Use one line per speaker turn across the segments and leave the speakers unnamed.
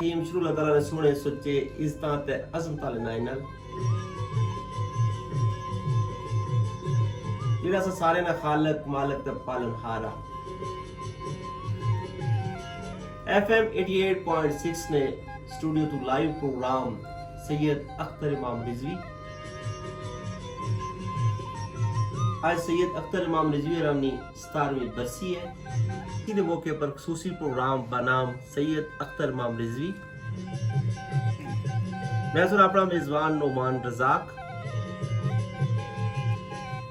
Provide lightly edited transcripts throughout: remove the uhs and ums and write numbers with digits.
رحیم شروع اللہ تعالیٰ نے سونے سچے عزتاں تے عظمت والے نام نال جڑا سا سارے نا خالق مالک تے پالن ہارا FM 88.6 نے اسٹوڈیو تو لائیو پروگرام سید اختر امام رضوی آج سید اختر امام رضوی رحمانی 17ویں برسی ہے. اسی موقع پر خصوصی پروگرام بنام سید اختر امام رضوی. میں سر اپنا میزبان نعمان رزاق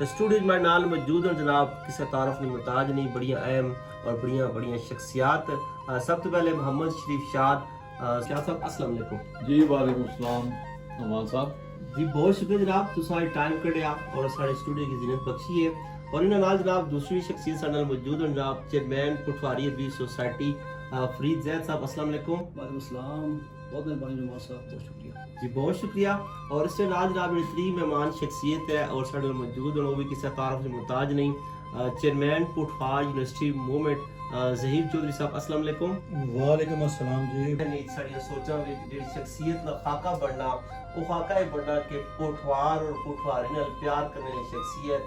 اسٹوڈیو میں نال موجود ہوں. جناب کسی تعارف نہیں محتاج نہیں, بڑیاں اہم اور بڑیاں شخصیات. سب تو پہلے محمد شریف شاد صاحب السلام علیکم.
جی وعلیکم السلام نعمان صاحب.
جی بہت شکریہ جناب, تساں ٹائم کڈیا اور سارے اسٹوڈیو کی زینت بخشی ہے. اور انہاں نال جناب دوسری شخصیت سارے نال موجود ہیں جناب چیئرمین پٹواری ادبی سوسائٹی فرید زید صاحب السلام علیکم.
وعلیکم السلام, بہت مہربانی نعمان صاحب, بہت شکریہ.
جی بہت شکریہ. اور اس سے نال جناب تری مہمان شخصیت ہے اور سارے نال موجود ہیں, وہ بھی کسی تعارف سے محتاج نہیں, chairman Pothwar university movement Zaheer Chaudhry صاحب السلام علیکم.
وعلیکم السلام جی.
ساری سوچاں وچ جڑی شخصیت دا خاکہ بننا وہ خاکہ یہ بننا کہ پٹوار اور پٹواری نال پیار کرنے والی شخصیت.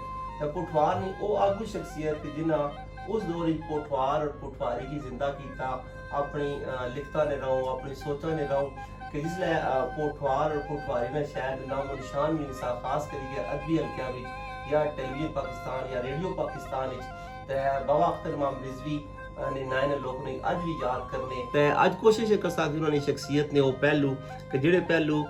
پٹوار نہیں وہ آگو شخصیت جنہ اس دور پٹوار اور پٹواری کی زندہ کیتا, اپنی لکھتا نے رہو, اپنی سوچاں نے رہو کہ جس لئے پٹوار اور پٹواری نے شاید نام و نشان بھی نسا خاص کری گیا ادبی حلقیاں وچ یا ٹیلی ویژن پاکستان یا ریڈیو پاکستان وچ. تے بابا اختر امام رضوی نے نائن لوگ نے اج بھی یاد کرنے تے اج کوشش کر سکتے انہوں نے شخصیت نے وہ پہلو کہ جڑے پہلو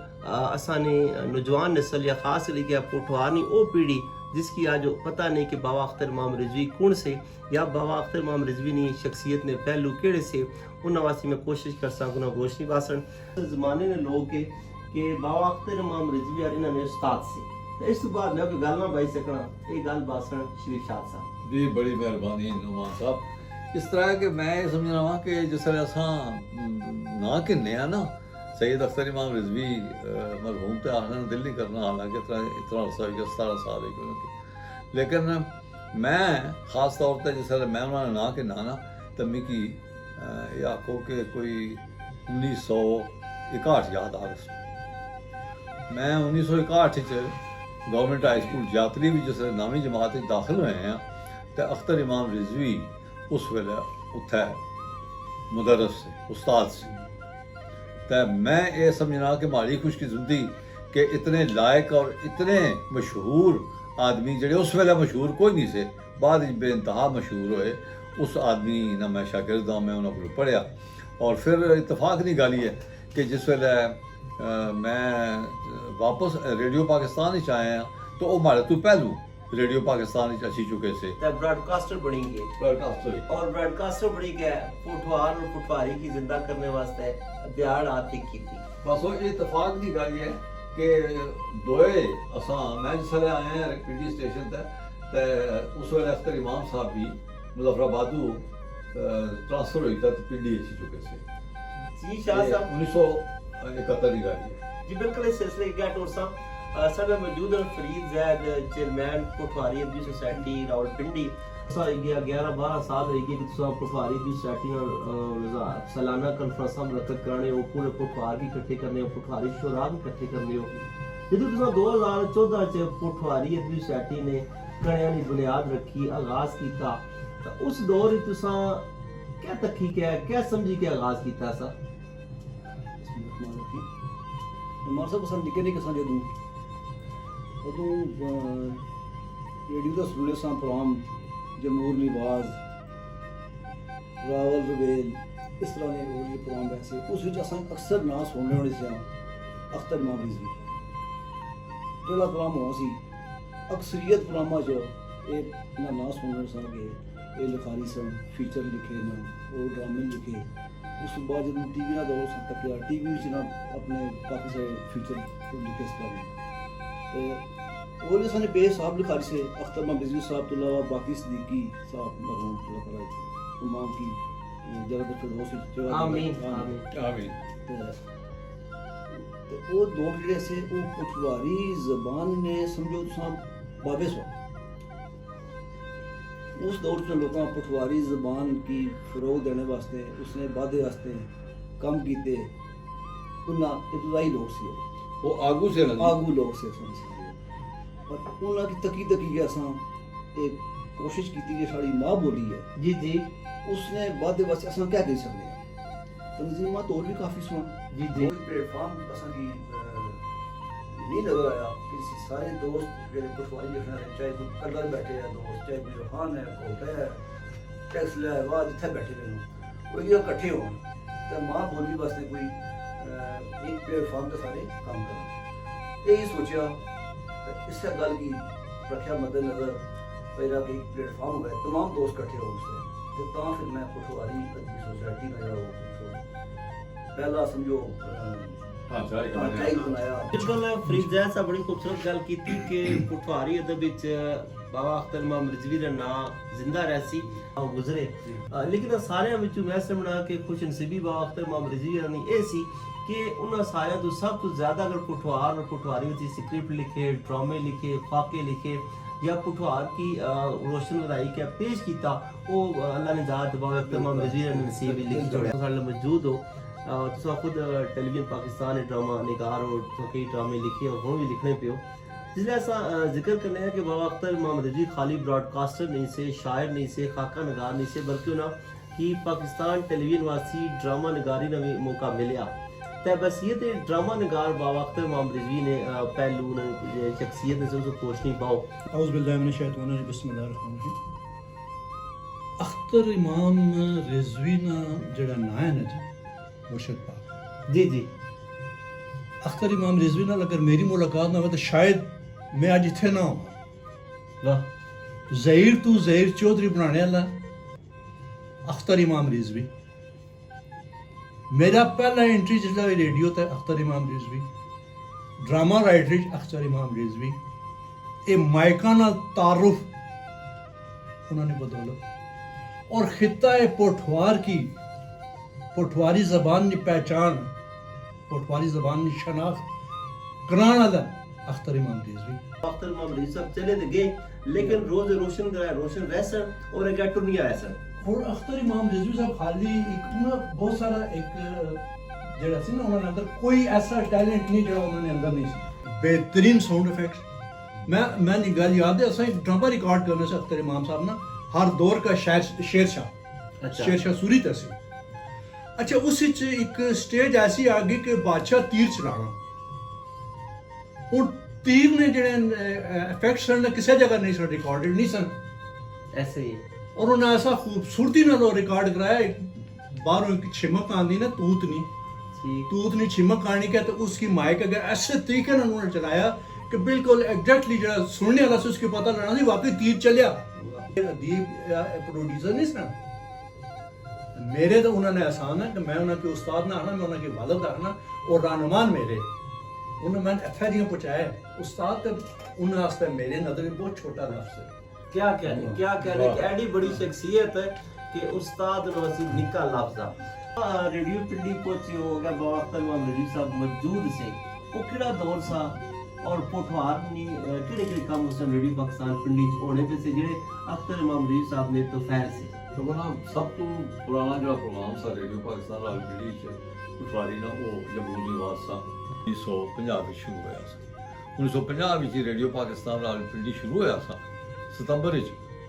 اساں نے نوجوان نسل یا خاص کر کے پٹوار نہیں وہ پیڑھی جس کی آج پتہ نہیں کہ بابا اختر امام رضوی کون سے یا بابا اختر امام رضوی نے شخصیت نے پہلو کیڑے سے انہاں واسطے میں کوشش کر سکوں نہ گوشت نہیں باسن. زمانے نے لوگ کہ بابا اختر امام رضوی اور انہاں نے استاد سے اس بعد میں کوئی گل نہ بائی سکنا یہ گل باسن شریف شاد صاحب.
جی بڑی مہربانی نعمان صاحب. اس طرح کہ میں یہ سمجھنا ہوا کہ جس طرح اساں نا کہنے ہیں نا سید اختر امام رضوی مرحوم تے آخنا دل نہیں کرنا, حالانکہ اتنا عرصہ ہوئی 17 سال ہے کیوں کہ, لیکن میں خاص طور پہ جس طرح میں انہوں نے نا کہنا نا تو مکی یہ آکھو کہ کوئی 1961 یاد آ رہا. میں 1961 گورنمنٹ ہائی سکول جاتری بھی جس طرح نامی جماعت داخل ہوئے ہیں تو اختر امام رضوی اس ویلے اتھے مدرس سے استاد سے. تو میں یہ سمجھنا کہ ماری خوش قسمتی کہ اتنے لائق اور اتنے مشہور آدمی جڑے اس ویلے مشہور کوئی نہیں سے, بعد بے انتہا مشہور ہوئے, اس آدمی نہ میں شاگرد ہوں, میں انہوں کو پڑھیا. اور پھر اتفاق نہیں گالی ہے کہ جس ویلے میں واپس ریڈیو پاکستان ہی آئے ہیں تو وہ ہمارے تو پہلو ریڈیو پاکستان اچھی چکے سے
براڈ کاسٹر بنی گئے اور براڈ کاسٹر بنی گئے پٹوار اور پٹواری کی زندہ کرنے واسطے دیاڑ آتی کی تھی.
بس وہ اتفاق کی گل ہے کہ دوئے اساں میں جس ویلے آئے ہیں پی ڈی اسٹیشن تے اس ویلے اختر امام صاحب بھی مظفر آبادو ٹرانسفر ہوئی تھا پی ڈی اچھی چکے سے.
جی شاہ صاحب
1971 کی گل ہے.
جی بالکل اس سلسلے کی گیٹ اور سا سر موجود ہیں فرید زید چیئرمین پٹواری ادبی سوسائٹی راولپنڈی. 11-12 سال رہی گئی کہ تصا پٹواری ادبی سوسائٹی سالانہ کنفرنساں مرتب کرنے ہو, پورے پٹوار بھی اکٹھے کرنے ہو, پٹواری شعراء بھی اکٹھے کرنے ہو. جدو تصا 2014 چ پٹواری ادبی سوسائٹی نے کڑیاں کی بنیاد رکھی, آغاز کیتا, تو اس دور تصا کیا تکی کیا سمجھی کے آغاز کیتا سا؟
نعمان صاحب اساں نکے نکے ساں جدوں ریڈیو دا سننے ساں پروگرام جمہور نواز راول رویل اس طرح کے پروگرام ایسے اس وچ اساں اکثر نام سننے ہونے سے اختر امام رضوی جڑا پروگرام ہوا سی اکثریت پروگراماں چ یہ نام سننے ساں کہ یہ لکھاری سن فیچر لکھے نا وہ ڈرامے لکھے. اس کے بعد جب ٹی وی نہ دور سن تک ٹی وی جناب اپنے کافی سارے فیچر لکھے اس طرح اور یہ سارے بے صاحب لکھاری سے اختر امام رضوی صاحب تو علاوہ باقی صدیقی صاحب مرحوم اللہ تعالیٰ تمام کی جگہ فردوس
آمین
آمین.
تو وہ دو جڑے سے وہ پٹواری زبان نے سمجھو تو بابے سو اس دور سے لوگوں پٹواری زبان کی فروغ دینے واسطے اس نے وعدے واسطے کام کیتے انہاں ابتدائی لوگ سی
وہ آگو سے لگی
آگو لوگ سے اور انہاں کی تکی تکی اساں ایک کوشش کی کہ ساری ماں بولی ہے
جی جی
اس نے بعد واسطے اساں کیا کہہ سکتے ہیں تنظیمات اور بھی کافی سن
جی جی
پلیٹ فارم اساں کی نہیں نظر آیا کہ سارے دوست جڑے پٹواری لکھنا ہے چاہے کوئی کلر بیٹھے ہیں دوست چاہے کوئی روحان ہے کوٹا ہے ٹیکسلا ہے وہ جتھے بیٹھے رہے وہ یہ اکٹھے ہون تو ماں بولی واسطے کوئی ایک پلیٹ فارم تے سارے کام کرن یہی سوچا اس سے گل کی رکھیا مد نظر پہلا کہ ایک پلیٹ فارم ہوئے تمام دوست اکٹھے ہو اس سے تو پھر میں پٹواری ادبی سوسائٹی میں جڑا پہلا سمجھو
بالکل فرید زید صاحب بڑی خوبصورت گل کیتی کہ پٹواری ادب وچ بابا اختر امام رضوی دا نام زندہ رہسی گزرے لیکن سارے وچوں میں سمجھنا کہ خوش نصیبی بابا اختر امام رضوی نے اے سی کہ انہاں سارے تو سب تو زیادہ اگر پٹوار اور پٹواری وچ اسکرپٹ لکھے ڈرامے لکھے خاکے لکھے یا پٹوار کی روشن ودائی کے پیش کیتا وہ اللہ نے ذات بابا اختر امام رضوی نے نصیب لکھ چھوڑیا سارے موجود ہو تو خود ٹیلی ویژن پاکستان ڈرامہ نگار اور کئی ڈرامے لکھے اور ہوں بھی لکھنے پہ ہو جس لئے ایسا ذکر کرنے ہے کہ بابا اختر امام رضوی خالی براڈ کاسٹر نہیں سے شاعر نہیں سے خاکہ نگار نہیں سے بلکہ انہاں کی پاکستان ٹیلی ویژن واسی ڈرامہ نگاری نے بھی موقع ملیا تے بس یہ تے ڈرامہ نگار بابا اختر امام رضوی نے پہلو نے شخصیت نے سے اسے پوچھ نہیں پاؤ
اعوذ باللہ من الشیطان الرجیم بسم اللہ الرحمن الرحیم اختر امام رضوی نا جڑا نا ہے نا جی مرشد پاک
جی جی
اختر امام رضوی نال اگر میری ملاقات نہ ہو تو شاید میں اج اتھے نہ ہوں
واہ
ظہیر تو ظہیر چودھری بنانے والا اختر امام رضوی میرا پہلا انٹری جسلا ریڈیو تے اختر امام رضوی ڈرامہ رائٹر اختر امام رضوی اے مائکا نال تعارف انہوں نے بدولت اور خطہ پوٹھوار کی پٹواری زبان کی پہچان پٹواری زبان کی شناخت کرانا دا اختر امام رضوی
اختر امام رضوی صاحب چلے تو گئے لیکن روز روشن رہ سن اور ایک ایٹر نہیں آیا سن
اور اختر امام رضوی صاحب خالی ایک بہت سارا ایک جڑا سی نا انہوں نے اندر کوئی ایسا ٹیلنٹ نہیں جڑا انہوں نے اندر نہیں سی بہترین ساؤنڈ افیکٹس میں نے گل یاد ہے اساں ایک ڈرامہ ریکارڈ کرنے سے اختر امام صاحب نا ہر دور کا شیر شاہ سوری تسی اچھا اس ایک سٹیج ایسی آ گئی کہ بادشاہ تیر چلانا اور تیر نے جڑے افیکٹس سن کسی جگہ نہیں سن ریکارڈڈ نہیں سن
ایسے ہی
اور انہوں نے ایسا خوبصورتی نال ریکارڈ کرایا باہروں ایک چھمک آندی نا توتنی چھمک آنی کہ تو اس کی مائک اگر ایسے طریقے نے انہوں نے چلایا کہ بالکل ایگزیکٹلی جڑا سننے والا سے اس کے پتہ لگنا سی واقعی تیر چلیا ادیب پروڈیوسر نہیں سن میرے تو انہوں نے احسان ہے کہ میں انہوں کے استاد نہ آنا میں انہوں کے والد آنا اور رہنمان میرے انہوں میں اتھا جیوں پہنچایا استاد تے انہوں واسطے میرے نظر میں بہت چھوٹا لفظ ہے
کیا کہنے کہ ایڈی بڑی شخصیت ہے کہ استاد نواسی نکا لفظ ریڈیو پنڈی پہنچی ہو گیا بابا اختر امام رضوی صاحب موجود سے وہ کیڑا دور سا اور پوٹھوار نے کیڑے کام اس نے ریڈیو پاکستان پنڈی ہونے پہ سے جڑے اختر امام رضوی صاحب نے تو خیر سے
تو بنا سب تو پرانا جو پروگرام سا ریڈیو پاکستان راول پنڈی پٹواری نا وہ جمہوری آواز سا 1950 شروع ہوا سا 1950 ریڈیو پاکستان راول پنڈی شروع ہوا سا ستمبر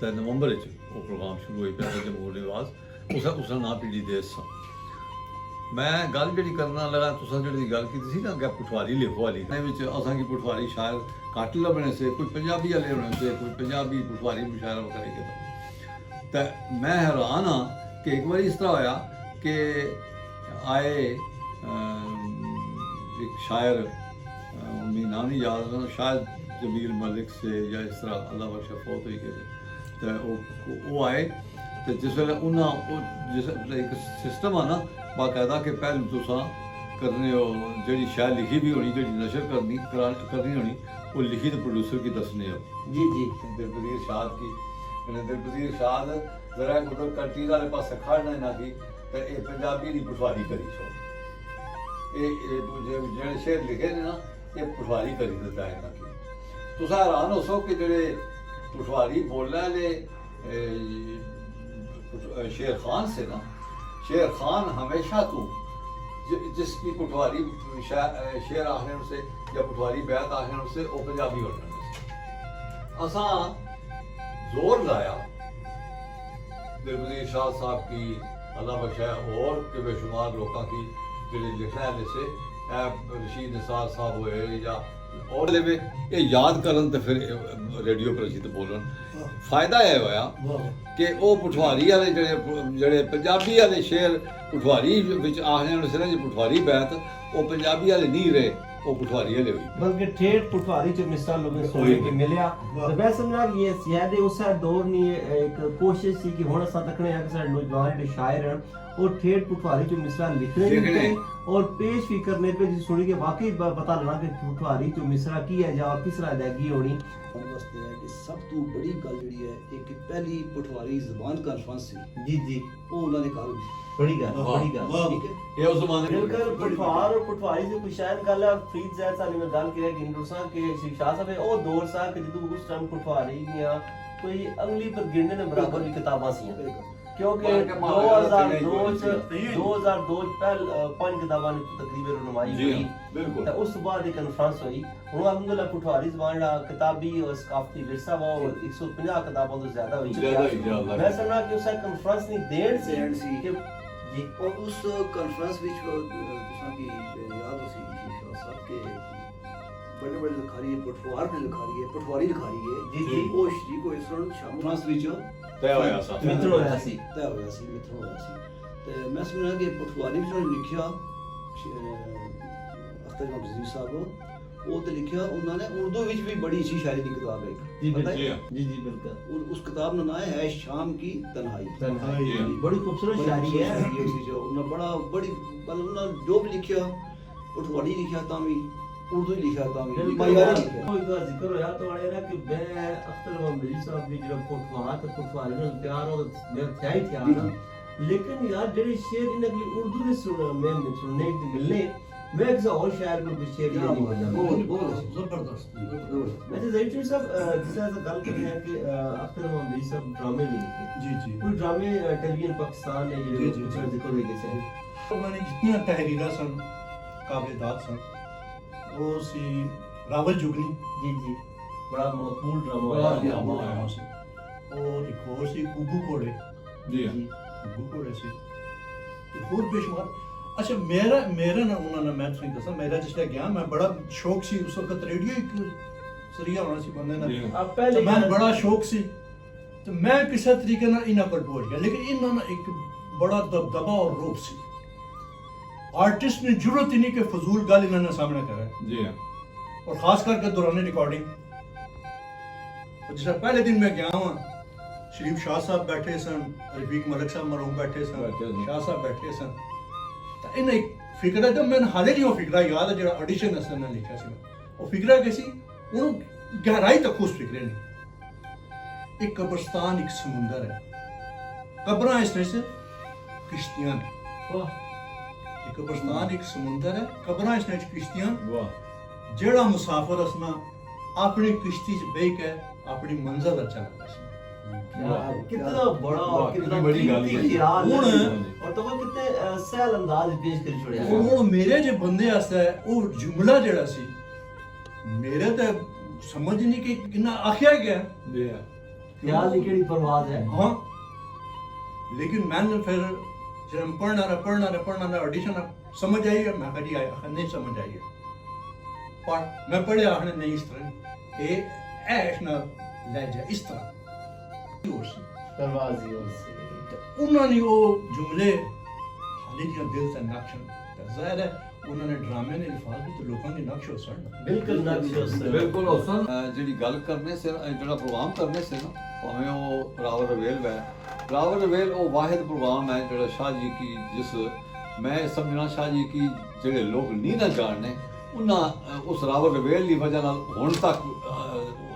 تے نومبر وہ پروگرام شروع ہوئی پیا جمہوری آواز اس کا نام پنڈی دیس سا میں گل جڑی کرنا لگا تساں جڑی گل کیتی سی نا کہ پٹواری لکھو والی اساں کی پٹواری شاعر کٹ لبنے سے کوئی پنجابی والے ہونے سے کوئی پنجابی پٹواری مشاعرہ وغیرہ کیتا تو میں حیران ہاں کہ ایک بار اس طرح ہویا کہ آئے ایک شاعر میرا نام نہیں یاد رہا شاید جمیل ملک سے یا اس طرح اللہ بخش فوت ہوئی گئے تو وہ آئے تو جس ویلے انہاں جس ایک سسٹم ہے نا باقاعدہ کہ پہلے تساں کرنے ہو جڑی شاعر لکھی بھی ہونی جڑی نشر کرنی ہونی وہ لکھی تو پروڈیوسر کی دسنے ہو
جی جی
دلپذیر شاد کی دلپذیر شاد ذرا ادھر کنٹری والے پاس کھڑنا نہ کی تو یہ پنجابی کی پٹواری کری چھوڑ یہ جڑے شعر لکھے نے نا یہ پٹواری کری دیتا ہے نہ کی تساں حیران ہو سو کہ جڑے پٹواری بولنے والے شیر خان سے نا شیر خان ہمیشہ تو جس کی پٹواری شعر آخر سے یا پٹواری بیت آخر سے وہ پنجابی ہونا سے اساں زور لایا دلبدیر شاہ صاحب کی اللہ بخشا اور کہ بے شمار لوگوں کی جڑے لکھنا ہے جیسے رشید نثار صاحب ہوئے یا اور یہ یاد کرن تے پھر ریڈیو پر اسی تے بولن فائدہ یہ ہویا کہ وہ پٹواری والے جڑے پنجابی والے شعر پٹواری وچ آخنے سے نا جی پٹواری بیت وہ پنجابی والے نہیں رہے وہ پٹواری والے ہوئی
بلکہ ٹھیٹ پٹواری جو مثال لوگوں سننے کے ملیا تو میں سمجھا کہ یہ سیادے اس دور نہیں ایک کوشش تھی کہ ہن اساں تکنے ہیں کہ سارے نوجوان جو شاعر ہیں وہ ٹھیٹ پٹواری جو مثال لکھنے اور پیش بھی کرنے پہ جس سنی کے واقعی پتہ لگا کہ پٹواری جو مصرع کی ہے یا کس طرح ادائیگی ہونی
واسطے ہے کہ سب تو بڑی گل جڑی ہے ایک پہلی پٹواری زبان کانفرنس سی
جی جی
وہ انہوں نے کہا
بڑی گل ٹھیک ہے
یہ اس زمانے میں
بالکل پٹوار اور پٹواری سے کوئی شاید گل ہے فرید زید صاحب نے گل کیا کہ ہندوستان کے شریف شاہ صاحب او دور سا کہ جدو اس ٹائم پٹواری یا کوئی انگلی پر گننے نے برابر کی کتاباں سی کیونکہ 2002 پہل 5 کتاباں نے تقریبا رونمائی ہوئی
بالکل
تو اس بعد ایک کانفرنس ہوئی ہن الحمدللہ پٹواری زبان دا کتابی اور ثقافتی ورثہ وہ 150 کتابوں تو زیادہ ہوئی میں سمجھا کہ اس کانفرنس نہیں دین سی کہ
جی اور اس کانفرنس وچ تساں کی یاد ہوسی شاہ صاحب کے بڑے بڑے لکھاری پٹوار نے لکھاری ہے پٹواری لکھاری ہے
جی جی
وہ شریک ہوئے سن شام فرانس وچ
طے ہویا سا
متر ہویا سی
متر ہویا سی تے میں سمجھا کہ پٹواری وچ لکھیا اختر امام رضوی صاحب وہ تے لکھیا انہوں نے اردو وچ بھی بڑی اچھی شاعری کی کتاب ہے
جی
پتہ ہے؟
جی جی بالکل
اس کتاب کا نام ہے شام کی تنہائی
بڑی خوبصورت شاعری ہے
جو انہوں بڑا بڑی مطلب انہوں جو بھی لکھیا پٹواری لکھیا تاں بھی اردو ہی لکھا تھا
کوئی کا ذکر ہویا تو اڑے نا کہ میں اختر امام رضوی صاحب بھی جو پٹواری نال پیار اور میں تھیا ہی تھیا نا لیکن یار جڑے شعر انہاں کی اردو نے سننا میں سننے کی ملنے میں ایک اور شاعر کو کچھ شعر نہیں ہو جاتا
بہت
زبردست
اچھا ظہیر صاحب جس طرح سے گل کرتے ہیں کہ اختر امام رضوی صاحب ڈرامے بھی لکھے
جی جی
کوئی ڈرامے ٹیلی ویژن پاکستان نے جو ذکر ہوئے گئے
میں نے جتنی تحریریں سن قابل داد سن وہ سی راول جگنی
جی جی بڑا مقبول ڈرامہ
بڑا
ہے
ڈرامہ آیا سی اور ایک اور سی گگو کوڑے
جی
گگو کوڑے سی اور بے شمار اچھا میرا نا انہوں نے میں تمہیں دسا میرا جس لئے گیا میں بڑا شوق سی اس وقت ریڈیو ایک سریعہ ہونا سی بندے نا تو میں بڑا شوق سی تو میں کسی طریقے نا انہاں پر پہنچ گیا لیکن انہوں نے ایک بڑا دبدبا اور روپ سی آرٹسٹ نے ضرورت ہی نہیں کہ فضول گل انہوں نے سامنے کرا
جی
اور خاص کر کے دوران ریکارڈنگ جس پہلے دن میں گیا ہوں شریف شاہ صاحب بیٹھے سن رفیق ملک صاحب مرحوم بیٹھے سن شاہ صاحب بیٹھے سن تو انہیں ایک فکر ہے جب میں حالے نہیں وہ فکرہ یاد ہے جڑا آڈیشن اس نے لکھا سی وہ فکرہ کیسی انہوں گہرائی تک اس فکرے نہیں ایک قبرستان ایک سمندر ہے قبران اس نے سے کشتیاں ایک قبرستان ایک سمندر ہے قبران اس نے کشتیاں جیڑا مسافر اسنا اپنی کشتی سے بے کے اپنی منزل اچھا لگا سی
کتنا بڑا اور کتنا بڑی خیال ہے اور تو وہ کتنے سہل انداز پیش کر چھوڑیا
اور میرے جو بندے آستا ہے وہ جملہ جڑا سی میرے تے سمجھ نہیں کہ انہاں آخیا گیا
خیال کی کیڑی پرواز ہے
ہاں لیکن میں نے پھر جب پڑھنا آڈیشن سمجھ آئی ہے میں کہا آیا نہیں سمجھ آئی ہے پر میں پڑھے آخنے نہیں اس طرح کہ ایشنا لہجہ اس طرح
پروازی اور
انہوں نے وہ جملے حالی دیا دل سے نقشن ظاہر ہے انہوں نے ڈرامے نے الفاظ بھی تو لوگوں کی نقش ہو سن
بالکل نقش ہو سن
بالکل ہو سن جڑی گل کرنے سے جڑا پروگرام کرنے سے نا ہمیں وہ راول رویل ہے راول رویل وہ واحد پروگرام ہے جڑا شاہ جی کی جس میں سمجھنا شاہ جی کی جڑے لوگ نہیں نہ جاننے انہاں اس راول رویل کی وجہ نال ہن تک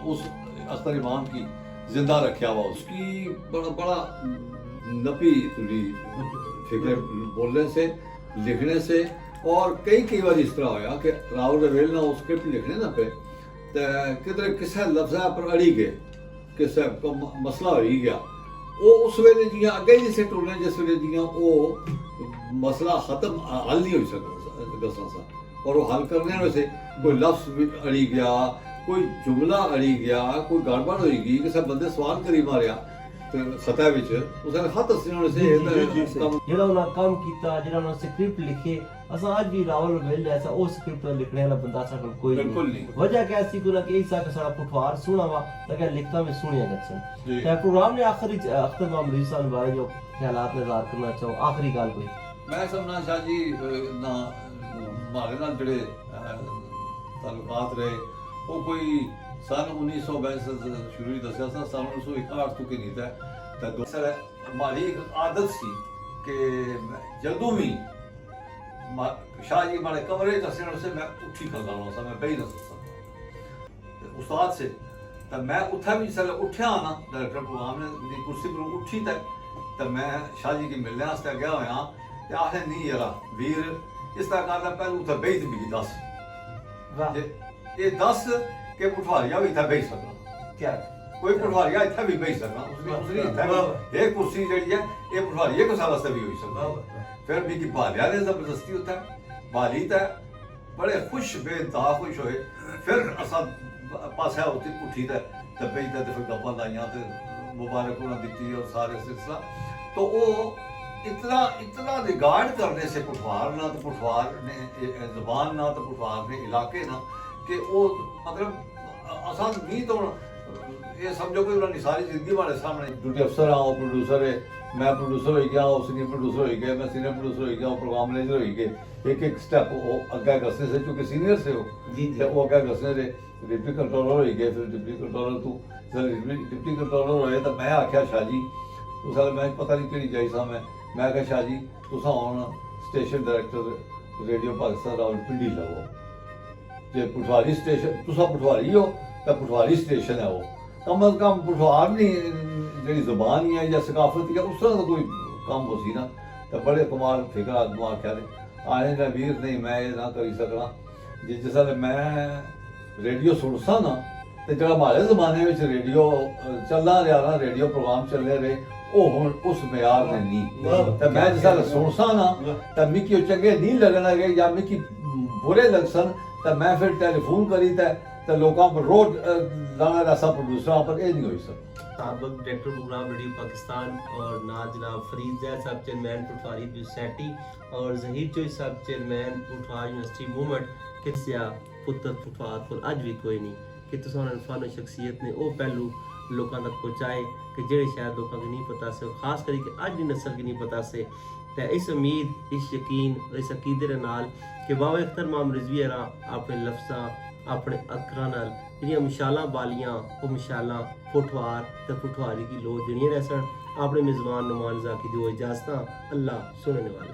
اس اختر امام کی زندہ رکھیا ہوا اس کی بڑا نپی تھوڑی فکر بولنے سے لکھنے سے اور کئی بار اس طرح ہویا کہ راول رویل نہ اس اسکرپٹ لکھنے نہ پہ تو کدھر کسے لفظہ پر اڑی گئے کسے مسئلہ ہوئی گیا ਉਹ ਉਸ ਵੇਲੇ ਦੀਆਂ ਅੱਗੇ ਨਹੀਂ ਸੇ ਟੁਰਨੇ ਜਿਸ ਵੇਲੇ ਦੀਆਂ ਉਹ ਮਸਲਾ ਖਤਮ ਹੱਲ ਨਹੀਂ ਹੋ ਸਕਦਾ ਦਸਾਂ ਸਾ ਔਰ ਉਹ ਹੱਲ ਕਰਨੇ ਵੈਸੇ ਕੋਈ ਲਫ਼ਜ਼ ਵੀ ਅੜੀ ਗਿਆ ਕੋਈ ਜੁਮਲਾ ਅੜੀ ਗਿਆ ਕੋਈ ਗੜਬੜ ਹੋਈ ਗਈ ਕਿਸੇ ਬੰਦੇ ਸਵਾਲ ਕਰੀ ਮਾਰਿਆ ਤੇ ਖਤਾ ਵਿੱਚ ਉਸ ਨੇ ਹੱਥ ਸਿਰੋਂ ਸੇ ਕੰਮ
ਜਿਹੜਾ ਉਹਨਾਂ ਕੰਮ ਕੀਤਾ ਜਿਹੜਾ ਉਹਨਾਂ ਸਕ੍ਰਿਪਟ ਲਿਖੇ ਅਸਾਂ ਅੱਜ ਵੀ ਰਾਵਲ ਵੇਲੇ ਐਸਾ ਉਹ ਸਕ੍ਰਿਪਟ ਲਿਖਣੇ ਵਾਲਾ ਬੰਦਾ ਸਾਡੇ ਕੋਲ ਕੋਈ
ਬਿਲਕੁਲ
ਨਹੀਂ
ਨਹੀਂ।
ਵਜ੍ਹਾ ਕਿ ਐਸੀ ਕੋਈ ਨਾ ਕਿ ਇਸਾ ਸਾਡਾ ਪੁਠਵਾਰ ਸੁਣਾ ਵਾ ਤਾਂ ਕਿ ਲਿਖਤਾ में सुनिया गच्छन
जी।
ਤੇ ਪ੍ਰੋਗਰਾਮ ਨੇ ਆਖਰੀ ਅਖਤਰ ਮਾਮੂਦ ਸਾਹਿਬ ਬਾਰੇ ਜੋ ਖਿਆਲਾਤ ਨਜ਼ਾਰ ਕਰਨਾ ਚਾਹੋ ਆਖਰੀ ਗੱਲ ਕੋਈ
ਮੈਂ ਸਮਝਣਾ ਸ਼ਾਹ ਜੀ ਨਾ ਮਾਰੇ ਨਾਲ ਜਿਹੜੇ ਤਾਲੁਕਾਤ ਰਹੇ ਉਹ ਕੋਈ ਸਨ 1962 ਸ਼ੁਰੂ ਹੀ ਦੱਸਿਆ ਸੀ ਸਨ 1961 ਤੋਂ ਕਿ ਨਹੀਂ ਤਾਂ ਦੂਸਰਾ ਹਮਾਰੀ ਇੱਕ ਆਦਤ ਸੀ ਕਿ ਜਦੋਂ ਵੀ शाह जी मारे कमरे दसने से मैं उठी कर लाना सा मैं बही ना सकता उस्ताद से तो मैं उठा भी चल उठा ना डायरेक्टर प्रोग्राम ने मेरी कुर्सी पर उठी तो मैं शाह जी की मिलने वास्ते गया होया ते आखे नहीं यार वीर इस तरह करना पहले उठा बही भी दस ये दस के पठवारिया भी इतना बही सकना
क्या
कोई पठवारिया इतना भी बही सकना उसने एक कुर्सी जी है ये पठवारिया को वास्ते भी हो सकता फिर भी की भालिया ने जबरदस्ती होता भाली तो बड़े खुश बेदा खुश होए फिर असा पासा उठी तो दबे तो फिर गप्पा लाइया तो मुबारक उन्हें दी और सारे सिलसिला तो वो इतना रिगार्ड करने से पुठवार ना तो पुठवार ने जबान ना तो पुठवार ने इलाके ना कि वो मतलब आसान नहीं तो ये समझो कि उन्होंने सारी जिंदगी हमारे सामने ड्यूटी अफसर आओ प्रोड्यूसर है मैं प्रोड्यूसर हो गया सीनियर प्रोड्यूसर हो गया मैं सीनियर प्रोड्यूसर हो गया प्रोग्राम मैनेजर हो गए एक स्टेप वो अग्गे गसने से चूंकि सीनियर से हो
जी
ते वो अग्गे गसने से डिप्टी कंट्रोलर हो गए फिर डिप्टी कंट्रोलर तू जब डिप्टी कंट्रोलर होए तो मैं आख्या शाह जी उस साल मैं पता नहीं केड़ी जाई सा मैं आख्या शाह जी तुसा हुण station director radio Pakistan Rawalpindi लवो जे पठवारी स्टेशन तुसा पठवारी हो तो पठवारी स्टेशन है वो कम अज कम पठवार नहीं जी जबान ही है या सकाफत है उस तरह का कोई काम हो सी ना तो बड़े कमाल फिक्र आदमी आख्या आने का वीर नहीं मैं ये ना करी सकना जिस मैं रेडियो सुनसा ना तो जो हमारे जमाने में रेडियो चलना रहा ना रेडियो प्रोग्राम चलने रहे वो हुण उस म्यार ने नहीं तो मैं जिस सुनसा ना तो मिकी चंगे नहीं लगन लगे या मिकी बुरे लग सन तो मैं फिर टेलीफोन करी तो लोगों पर रोड लाना ऐसा प्रोड्यूसर पर ये नहीं हो सकता
साबक डायरेक्टर प्रोग्राम रेडियो पाकिस्तान और ना जनाब फरीद जैद साहब चेयरमैन पुठवारी सोसाइटी और जहीर चोई साहब चेयरमैन पुठवार यूनिवर्सिटी मूवमेंट किसिया पुत्र पुठवार को अज भी कोई नहीं कि तुस फन शख्सियत ने वो पहलू लोगों तक पहुँचाए कि जेड़े शायद लोगों को नहीं पता से खास करके अज की नस्ल की नहीं पता से तो इस उम्मीद इस यकीन इस अकीदे के नाल कि बाबा अख्तर माम रिजवी अरा अपने लफ्ज़ां अपने अखरां नाल ਜਿਹੜੀਆਂ ਮਿਸਾਲਾਂ ਬਾਲੀਆਂ ਉਹ ਮਿਸਾਲਾਂ ਪੁਠਵਾਰ ਤੇ ਪੁਠਵਾਰੀ ਦੀ ਲੋੜ ਜਿਹੜੀਆਂ ਰਹਿ ਸਨ ਆਪਣੇ ਮੇਜ਼ਬਾਨ ਨੁਮਾਨ ਜ਼ਾਕੀ ਦੀ ਇਜਾਜ਼ਤਾਂ ਅੱਲਾ ਸੁਣਨ ਵਾਲੇ